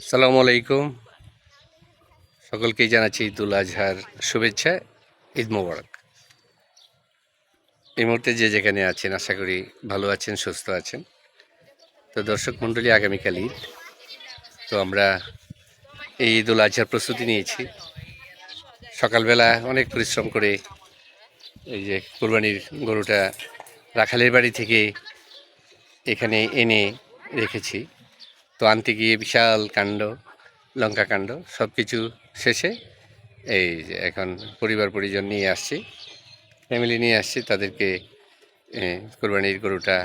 আসসালামু আলাইকুম। সকলকেই জানাচ্ছি ঈদুল আজহার শুভেচ্ছা। ঈদ মোবারক। এই মুহূর্তে যে যেখানে আছেন আশা করি ভালো আছেন, সুস্থ আছেন। তো দর্শক মণ্ডলী, আগামীকাল ঈদ। তো আমরা এই ঈদুল আজহার প্রস্তুতি নিয়েছি। সকালবেলা অনেক পরিশ্রম করে এই যে কোরবানির গরুটা রাখালের বাড়ি থেকে এখানে এনে রেখেছি। তো আনতে গিয়ে বিশাল কাণ্ড, লঙ্কা কাণ্ড, সব কিছু শেষে এই যে এখন পরিবার পরিজন নিয়ে আসছি, ফ্যামিলি নিয়ে আসছি। তাদেরকে কোরবানির গরুটা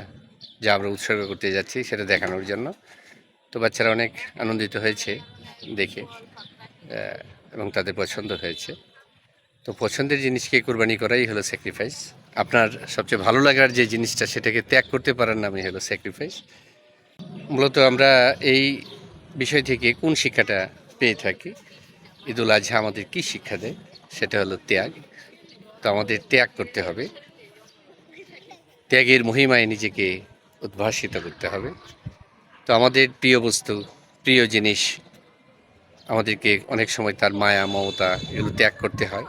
যা আমরা উৎসর্গ করতে যাচ্ছি সেটা দেখানোর জন্য। তো বাচ্চারা অনেক আনন্দিত হয়েছে দেখে, এবং তাদের পছন্দ হয়েছে। তো পছন্দের জিনিসকে কোরবানি করাই হলো স্যাক্রিফাইস। আপনার সবচেয়ে ভালো লাগার যে জিনিসটা সেটাকে ত্যাগ করতে পারার নামই হলো স্যাক্রিফাইস। মূলত আমরা এই বিষয় থেকে কোন শিক্ষাটা পেয়ে থাকি? ঈদুল আজহা আমাদের কী শিক্ষা দেয়? সেটা হলো ত্যাগ। তো আমাদের ত্যাগ করতে হবে, ত্যাগের মহিমায় নিজেকে উদ্ভাসিত করতে হবে। তো আমাদের প্রিয় বস্তু, প্রিয় জিনিস, আমাদেরকে অনেক সময় তার মায়া মমতা এগুলো ত্যাগ করতে হয়।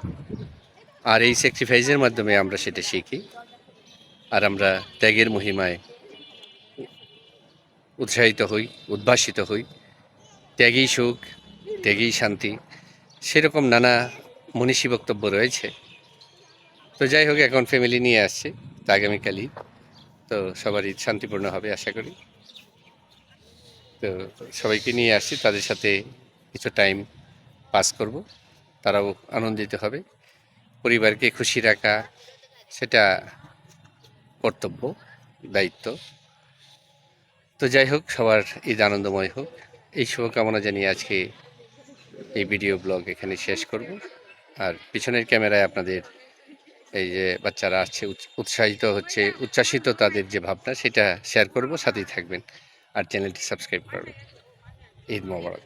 আর এই স্যাক্রিফাইসের মাধ্যমে আমরা সেটা শিখি। আর আমরা ত্যাগের মহিমায় উৎসাহিত হই, উদ্ভাসিত হই। ত্যাগই সুখ, ত্যাগই শান্তি, সেরকম নানা মনীষী বক্তব্য রয়েছে। তো যাই হোক, এখন ফ্যামিলি নিয়ে আসছে। তো আগামীকাল ঈদ, তো সবার ঈদ শান্তিপূর্ণ হবে আশা করি। তো সবাইকে নিয়ে আসছি, তাদের সাথে কিছু টাইম পাস করব, তারাও আনন্দিত হবে। পরিবারকে খুশি রাখা সেটা কর্তব্য, দায়িত্ব। তো যাই হোক, সবার ঈদ আনন্দময় হোক, এই শুভকামনা জানিয়ে আজকে এই ভিডিও ব্লগ এখানে শেষ করব। আর পিছনের ক্যামেরায় আপনাদের এই যে বাচ্চারা আসছে, উৎসাহিত হচ্ছে, উচ্ছ্বাসিত তাদের যে ভাবনা সেটা শেয়ার করব, সাথেই থাকবেন। আর চ্যানেলটি সাবস্ক্রাইব করবেন। ঈদ মোবারক।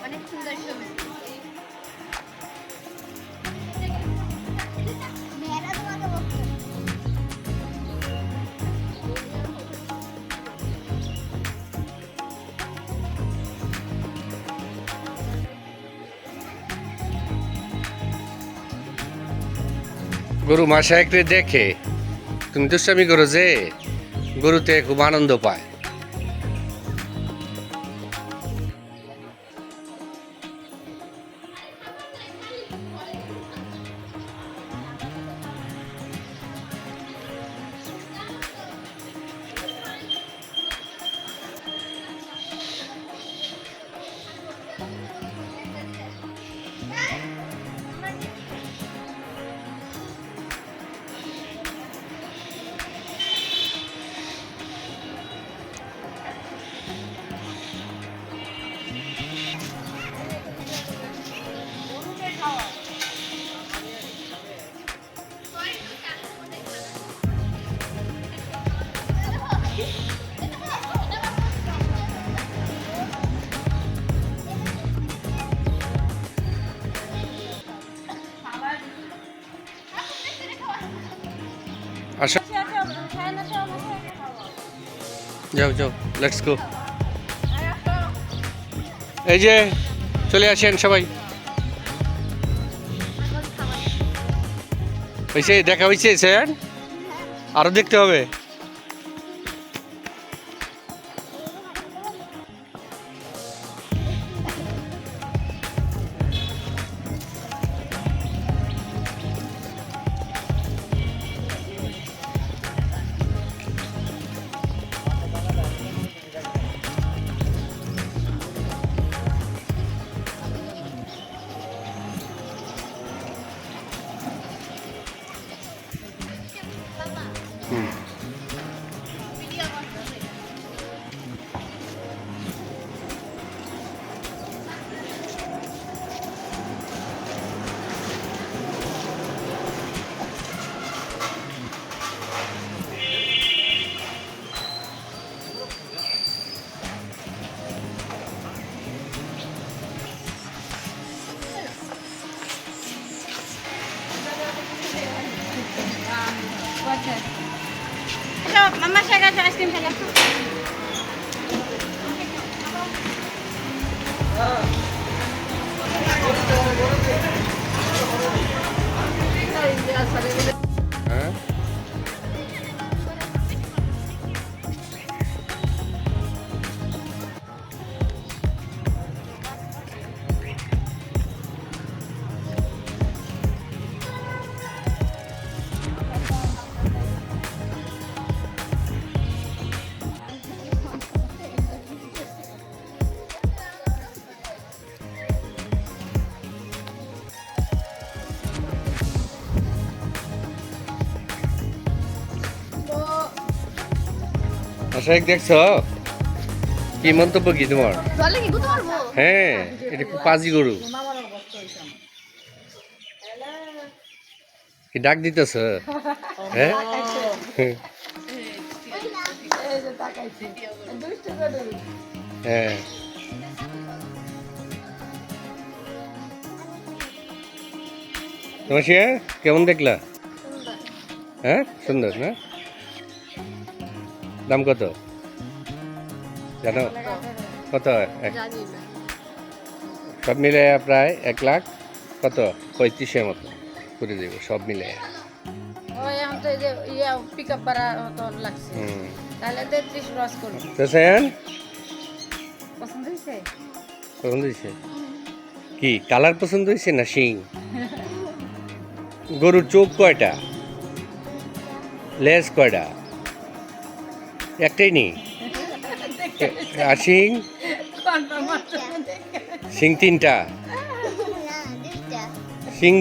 অনেক সুন্দর ছবি। গরু মাসায়করে দেখে তুমি দুষ্টামি করো যে, গরুতে খুব আনন্দ পায়। আসো, যাও যাও, লেটস গো। এই যে চলে আসেন সবাই। হয়েছে, দেখা হয়েছে স্যার, আরও দেখতে হবে। হুম। Mama saya kasih es krim saja. হ্যাঁ আশাক দেখছো কি মন্তব্য কি তোমার? Soalnya ibu tuh mau. হ্যাঁ এটা খুব পাজি গরু কি ডাক দিতেছ? হ্যাঁ হ্যাঁ তোমার সে কেমন দেখলা? হ্যাঁ সুন্দর না? দাম কত জানো? কত? সব মিলে প্রায় 1 লাখ কত 35-এর মতো করে দেব সব মিলে। Oh yang tuh iya pick up para ton laksi. Kalian tuh 30 cross করুন। তো সেন পছন্দ হইছে? পছন্দ হয়েছে কি কালার পছন্দ হয়েছে না শিং? গরুর চোখ কয়টা? লেজ কয়টা? একটাই নেই আর শিং? শিং 3টা শিং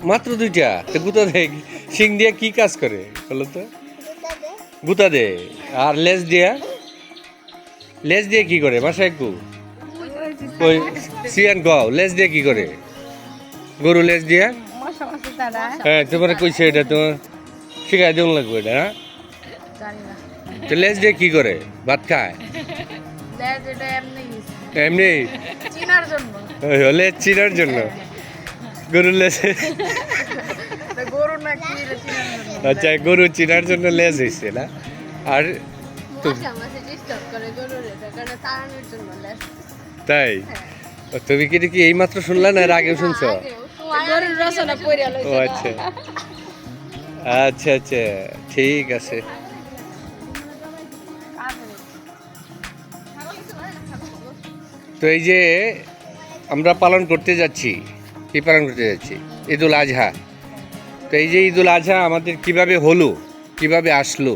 মাত্র 2টা তো গুতা দেখ শিং দিয়ে কি কাজ করে বলো তো? গুতা দে আর লেজ দিয়ে কি করে মাসা একটু ওই সিয়ান গাও লেজ দিয়ে কি করে গরু লেজ দিয়ে? মশা মশা তারা হ্যাঁ তোমার কইছে এটা তোমার শিখাই দেন লাগবে এটা হ্যাঁ জানি না তো লেজ দিয়ে কি করে ভাত খায়? লেজ এটা এমনি এমনি চিনার জন্য লেজ চিনার জন্য গরুর লেজ গরু না কি এটা চিনার জন্য আচ্ছা গরু চিনার জন্য লেজ হয়েছে না আর মশা মশা ডিস্টার্ব করে গরুর এটা কারণে তাড়ানোর জন্য লেজ তাই ও, তুমি কি দেখি এই মাত্র শুনলা না এর আগেও শুনছো? গরুর রচনা পড়ে ও লইছে আচ্ছা আচ্ছা আচ্ছা ঠিক আছে। তো এই যে আমরা পালন করতে যাচ্ছি কি পালন করতে যাচ্ছি? ঈদুল আজহা। তো এই যে ঈদুল আজহা আমাদের কিভাবে হলো কিভাবে আসলো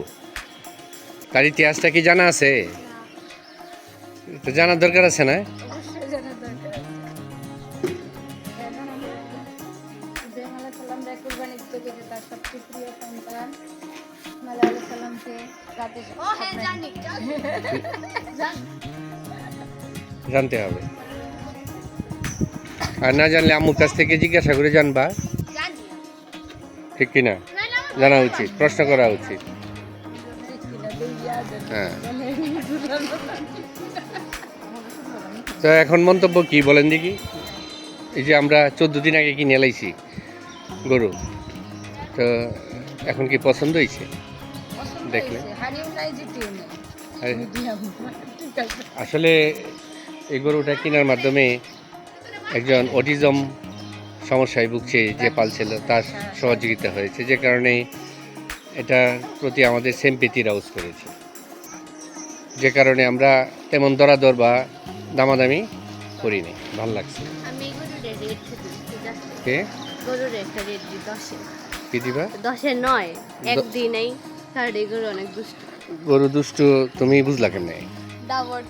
তার ইতিহাসটা কি জানা আছে? তো জানার দরকার আছে না? অবশ্যই জানার দরকার আছে এখন আমরা ইব্রাহিম আলাইহিস সালাম কুরবানি দিতে গেছে তার সবচেয়ে প্রিয় সন্তান ইসমাইল আলাইহিস সালামকে রাতে ও হ্যাঁ জানি জানতে হবে আর না জানলে আম্মুর কাছ থেকে জিজ্ঞাসা করে জানবা জানি ঠিক কিনা? জানা উচিত প্রশ্ন করা উচিত। হ্যাঁ তো এখন মন্তব্য কি বলেন দেখি? এই যে আমরা 14 দিন আগে কিনে এলাইছি গরু তো এখন কি পছন্দ হয়েছে? দেখলে হারিয়ে নাই জিতিয়ে নেই আসলে এই গরুটা কেনার মাধ্যমে একজন অটিজম সমস্যায় ভুগছে যে পালছিল তার সহযোগিতা হয়েছে যে কারণে এটার প্রতি আমাদের সিম্প্যাথি রাউজ করেছে যে কারণে আমরা তেমন দরাদর বা দামাদামি করিনি ভালো লাগছে। আমি গরুর রেট দিচ্ছি কে গরুর একটা রেট দিই 10-এ কি দিবা? 10-এ নয় একদিনেই সাড়ে গরু অনেক দুষ্ট গরু দুষ্টু তুমি বুঝলা কেমনে? দাবর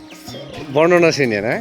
বর্ণনা শুনে না